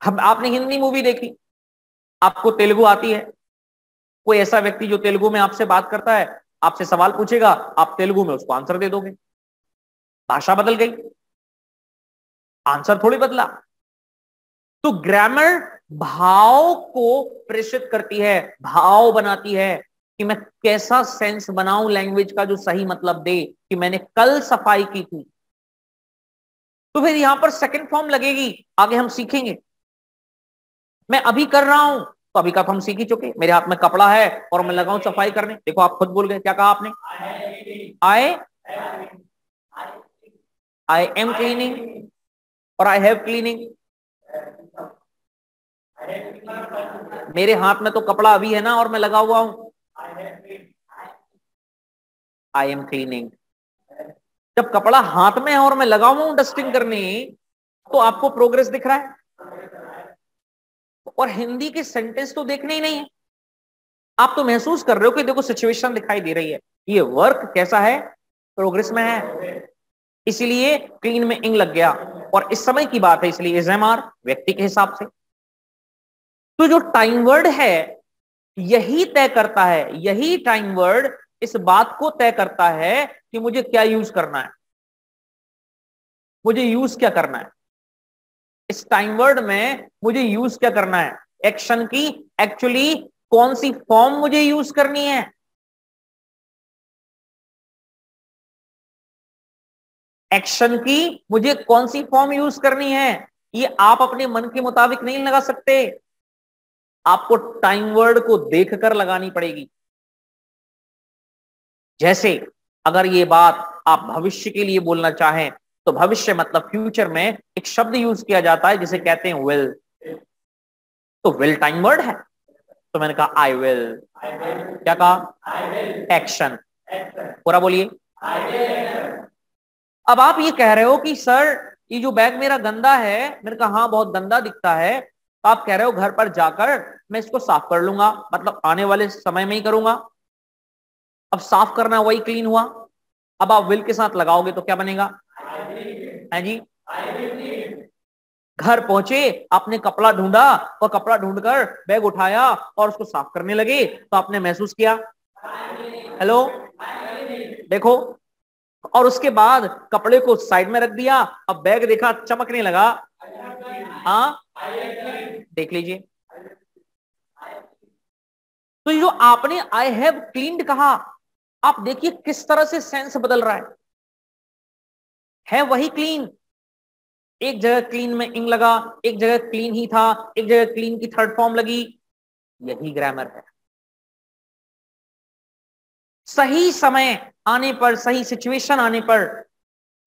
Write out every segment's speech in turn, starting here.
अब आपने हिंदी मूवी देखी, आपको तेलुगु आती है, कोई ऐसा व्यक्ति जो तेलुगु में आपसे बात करता है, आपसे सवाल पूछेगा, आप तेलुगु में उसको आंसर दे दोगे। भाषा बदल गई, आंसर थोड़ी बदला। तो ग्रामर भाव को प्रेषित करती है, भाव बनाती है कि मैं कैसा सेंस बनाऊं लैंग्वेज का जो सही मतलब दे, कि मैंने कल सफाई की थी। तो फिर यहां पर सेकंड फॉर्म लगेगी, आगे हम सीखेंगे। मैं अभी कर रहा हूं, तो अभी का तो हम सीख ही चुके, मेरे हाथ में कपड़ा है और मैं लगाऊं सफाई करने। देखो आप खुद बोल गए, क्या कहा आपने? आई आई एम क्लीनिंग और आई हैव क्लीनिंग। मेरे हाथ में तो कपड़ा अभी है ना और मैं लगा हुआ हूं। I am cleaning. जब कपड़ा हाथ में है और मैं लगा हुआ हूं डस्टिंग करने, तो आपको प्रोग्रेस दिख रहा है। और हिंदी के सेंटेंस तो देखने ही नहीं है, आप तो महसूस कर रहे हो कि देखो सिचुएशन दिखाई दे रही है, ये वर्क कैसा है, प्रोग्रेस में है, इसीलिए क्लीन में इंग लग गया। और इस समय की बात है, इसलिए इज एम आर व्यक्ति के हिसाब से। तो जो टाइम वर्ड है यही तय करता है, यही टाइम वर्ड इस बात को तय करता है कि मुझे क्या यूज करना है, मुझे यूज क्या करना है। इस टाइम वर्ड में मुझे यूज क्या करना है, एक्शन की एक्चुअली कौन सी फॉर्म मुझे यूज करनी है। एक्शन की मुझे कौन सी फॉर्म यूज करनी है, ये आप अपने मन के मुताबिक नहीं लगा सकते, आपको टाइम वर्ड को देखकर लगानी पड़ेगी। जैसे अगर ये बात आप भविष्य के लिए बोलना चाहें, तो भविष्य मतलब फ्यूचर में एक शब्द यूज किया जाता है जिसे कहते हैं विल। तो विल टाइम वर्ड है, तो मैंने कहा आई विल। क्या कहा? एक्शन। पूरा बोलिए। अब आप ये कह रहे हो कि सर ये जो बैग मेरा गंदा है, मैंने कहा हाँ बहुत गंदा दिखता है, तो आप कह रहे हो घर पर जाकर मैं इसको साफ कर लूंगा, मतलब आने वाले समय में ही करूंगा। अब साफ करना वही क्लीन हुआ, अब आप विल के साथ लगाओगे तो क्या बनेगा? है जी। घर पहुंचे, आपने कपड़ा ढूंढा और कपड़ा ढूंढकर बैग उठाया और उसको साफ करने लगे, तो आपने महसूस किया, हेलो देखो। और उसके बाद कपड़े को साइड में रख दिया, अब बैग देखा चमकने लगा, हाँ देख लीजिए। तो ये जो आपने आई हैव क्लीन्ड कहा, आप देखिए किस तरह से सेंस बदल रहा है वही क्लीन। एक जगह क्लीन में इंग लगा, एक जगह क्लीन ही था, एक जगह क्लीन की थर्ड फॉर्म लगी। यही ग्रामर है। सही समय आने पर, सही सिचुएशन आने पर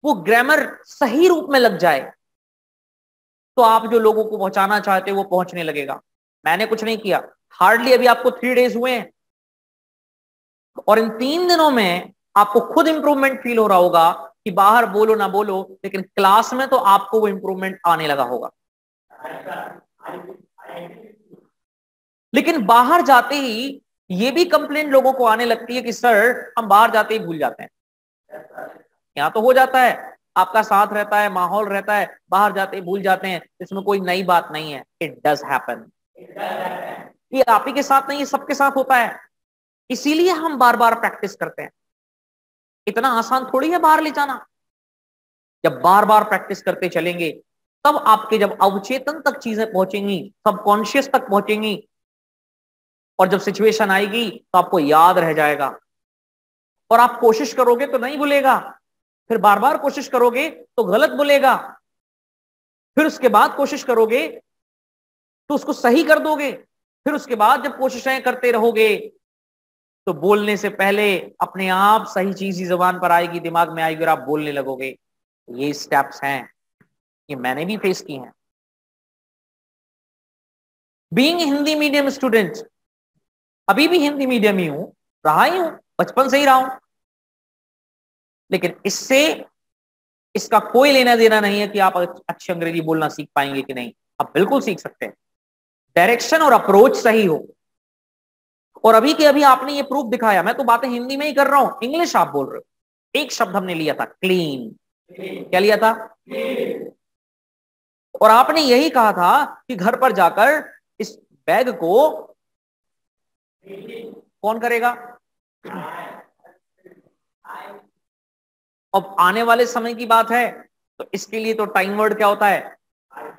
वो ग्रामर सही रूप में लग जाए, तो आप जो लोगों को पहुंचाना चाहते हो वो पहुंचने लगेगा। मैंने कुछ नहीं किया, हार्डली अभी आपको 3 डेज हुए हैं, और इन 3 दिनों में आपको खुद इंप्रूवमेंट फील हो रहा होगा कि बाहर बोलो ना बोलो, लेकिन क्लास में तो आपको वो इंप्रूवमेंट आने लगा होगा। लेकिन बाहर जाते ही ये भी कंप्लेंट लोगों को आने लगती है कि सर हम बाहर जाते ही भूल जाते हैं। यहाँ तो हो जाता है, आपका साथ रहता है, माहौल रहता है, बाहर जाते ही भूल जाते हैं, इसमें कोई नई बात नहीं है। It does happen. ये आप ही के साथ नहीं, ये सबके साथ होता है, इसीलिए हम बार बार प्रैक्टिस करते हैं। इतना आसान थोड़ी है बाहर ले जाना। जब बार बार प्रैक्टिस करते चलेंगे, तब आपके जब अवचेतन तक चीजें पहुंचेंगी, सबकॉन्शियस तक पहुंचेंगी, और जब सिचुएशन आएगी तो आपको याद रह जाएगा। और आप कोशिश करोगे तो नहीं भूलेगा, फिर बार बार कोशिश करोगे तो गलत भूलेगा, फिर उसके बाद कोशिश करोगे तो उसको सही कर दोगे, फिर उसके बाद जब कोशिशें करते रहोगे तो बोलने से पहले अपने आप सही चीज ही जुबान पर आएगी, दिमाग में आएगी और आप बोलने लगोगे। ये स्टेप्स हैं, ये मैंने भी फेस की हैं। बीइंग हिंदी मीडियम स्टूडेंट, अभी भी हिंदी मीडियम ही हूं, रहा ही हूं, बचपन से ही रहा हूं, लेकिन इससे इसका कोई लेना देना नहीं है कि आप अच्छी अंग्रेजी बोलना सीख पाएंगे कि नहीं। आप बिल्कुल सीख सकते हैं, डायरेक्शन और अप्रोच सही हो। और अभी के अभी आपने ये प्रूफ दिखाया, मैं तो बातें हिंदी में ही कर रहा हूं, इंग्लिश आप बोल रहे हो। एक शब्द हमने लिया था क्लीन, क्या लिया था? और आपने यही कहा था कि घर पर जाकर इस बैग को कौन करेगा। अब आने वाले समय की बात है तो इसके लिए तो टाइम वर्ड क्या होता है,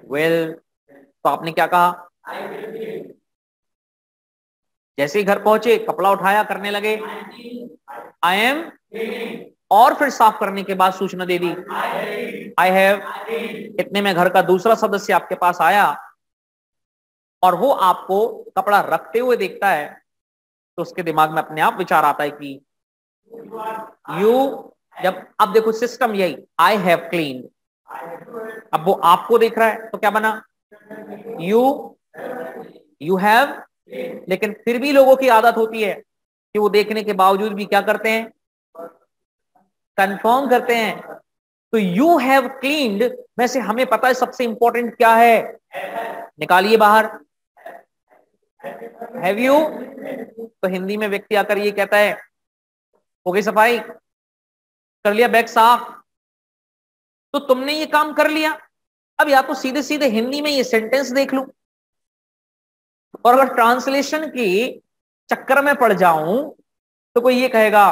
विल। तो आपने क्या कहा, जैसे ही घर पहुंचे कपड़ा उठाया, करने लगे आई एम, और फिर साफ करने के बाद सूचना दे दी आई हैव। इतने में घर का दूसरा सदस्य आपके पास आया और वो आपको कपड़ा रखते हुए देखता है, तो उसके दिमाग में अपने आप विचार आता है कि यू, जब अब देखो सिस्टम यही, आई हैव क्लीन्ड। अब वो आपको देख रहा है तो क्या बना, यू, यू हैव। लेकिन फिर भी लोगों की आदत होती है कि वो देखने के बावजूद भी क्या करते हैं, कंफर्म करते हैं। तो यू हैव क्लीन्ड में से हमें पता है सबसे इंपॉर्टेंट क्या है, निकालिए बाहर, हैव यू। तो हिंदी में व्यक्ति आकर ये कहता है हो गई सफाई, कर लिया बैग साफ, तो तुमने ये काम कर लिया। अब या तो सीधे सीधे हिंदी में ये सेंटेंस देख लूं, और अगर ट्रांसलेशन की चक्कर में पड़ जाऊं तो कोई ये कहेगा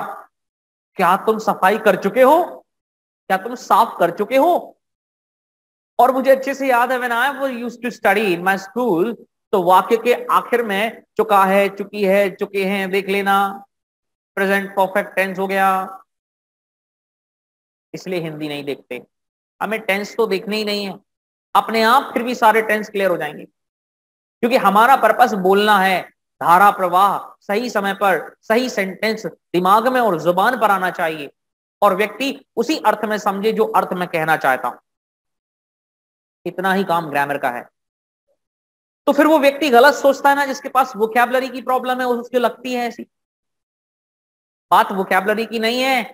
क्या तुम सफाई कर चुके हो, क्या तुम साफ कर चुके हो। और मुझे अच्छे से याद है, when I was used to study in my school, तो वाक्य के आखिर में चुका है, चुकी है, चुके हैं देख लेना, प्रेजेंट परफेक्ट टेंस हो गया। इसलिए हिंदी नहीं देखते, हमें टेंस तो देखने ही नहीं है, अपने आप फिर भी सारे टेंस क्लियर हो जाएंगे, क्योंकि हमारा पर्पस बोलना है, धारा प्रवाह सही समय पर सही सेंटेंस दिमाग में और जुबान पर आना चाहिए, और व्यक्ति उसी अर्थ में समझे जो अर्थ में कहना चाहता हूं। इतना ही काम ग्रामर का है। तो फिर वो व्यक्ति गलत सोचता है ना, जिसके पास वोकैबुलरी की प्रॉब्लम है, उसको लगती है ऐसी बात वोकैबुलरी की नहीं है।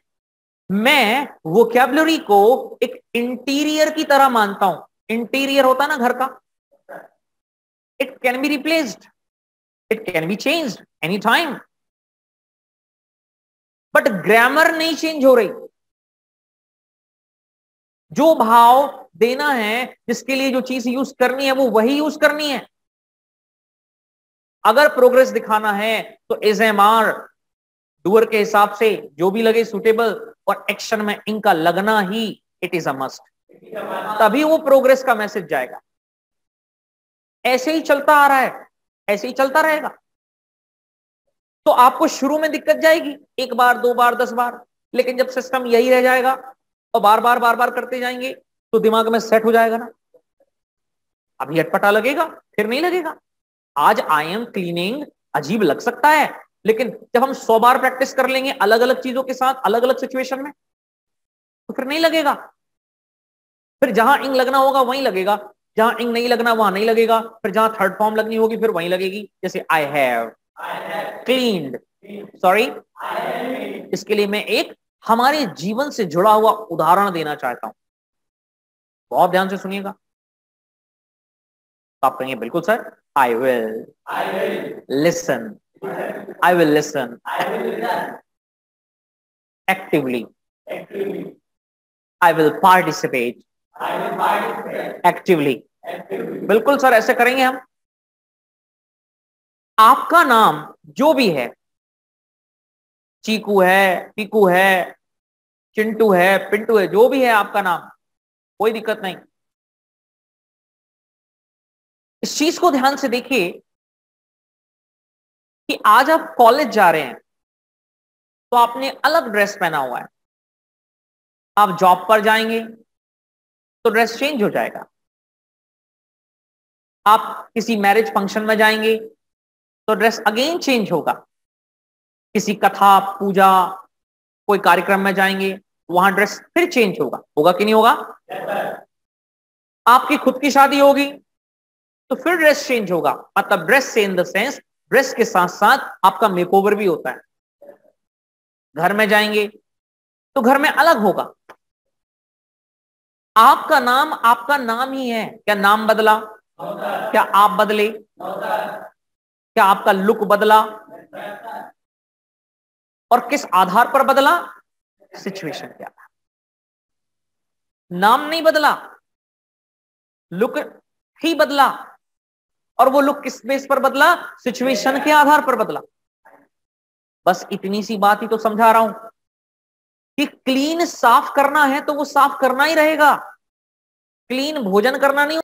मैं वोकैबुलरी को एक इंटीरियर की तरह मानता हूं। इंटीरियर होता ना घर का, it can be replaced, it can be changed any time, but grammar नहीं चेंज हो रही। जो भाव देना है, जिसके लिए जो चीज यूज करनी है वो वही यूज करनी है। अगर प्रोग्रेस दिखाना है तो इज एम आर डूअर के हिसाब से जो भी लगे सुटेबल, और एक्शन में इनका लगना ही इट इज अ मस्ट, तभी वो प्रोग्रेस का मैसेज जाएगा। ऐसे ही चलता आ रहा है, ऐसे ही चलता रहेगा। तो आपको शुरू में दिक्कत जाएगी, एक बार, दो बार, 10 बार, लेकिन जब सिस्टम यही रह जाएगा और बार बार करते जाएंगे तो दिमाग में सेट हो जाएगा ना। अभी अटपटा लगेगा, फिर नहीं लगेगा। आज आई एम क्लीनिंग अजीब लग सकता है, लेकिन जब हम 100 बार प्रैक्टिस कर लेंगे अलग अलग चीजों के साथ, अलग अलग सिचुएशन में, तो फिर नहीं लगेगा। फिर जहां इंग लगना होगा वहीं लगेगा, जहां इंग नहीं लगना वहां नहीं लगेगा, फिर जहां थर्ड फॉर्म लगनी होगी फिर वहीं लगेगी। जैसे आई हैव क्लीन्ड, सॉरी। इसके लिए मैं एक हमारे जीवन से जुड़ा हुआ उदाहरण देना चाहता हूं, बहुत ध्यान से सुनिएगा। तो आप कहेंगे बिल्कुल sir, I will listen, I will listen actively, I will participate actively. बिल्कुल सर, ऐसे करेंगे हम। आपका नाम जो भी है, चीकू है, पीकू है, चिंटू है, पिंटू है, जो भी है आपका नाम, कोई दिक्कत नहीं। इस चीज को ध्यान से देखिए कि आज आप कॉलेज जा रहे हैं तो आपने अलग ड्रेस पहना हुआ है, आप जॉब पर जाएंगे तो ड्रेस चेंज हो जाएगा, आप किसी मैरिज फंक्शन में जाएंगे तो ड्रेस अगेन चेंज होगा, किसी कथा पूजा कोई कार्यक्रम में जाएंगे वहां ड्रेस फिर चेंज होगा, होगा कि नहीं होगा। आपकी खुद की शादी होगी तो फिर ड्रेस चेंज होगा, मतलब ड्रेस से इन द सेंस ड्रेस के साथ साथ आपका मेकओवर भी होता है। घर में जाएंगे तो घर में अलग होगा। आपका नाम ही है, क्या नाम बदला, क्या आप बदले, क्या आपका लुक बदला, और किस आधार पर बदला, सिचुएशन के आधार। नाम नहीं बदला, लुक ही बदला, और वो लुक किस बेस पर बदला? सिचुएशन के आधार पर बदला। बस इतनी सी बात ही तो समझा रहा हूं कि क्लीन साफ करना है तो वो साफ करना ही रहेगा। क्लीन भोजन करना नहीं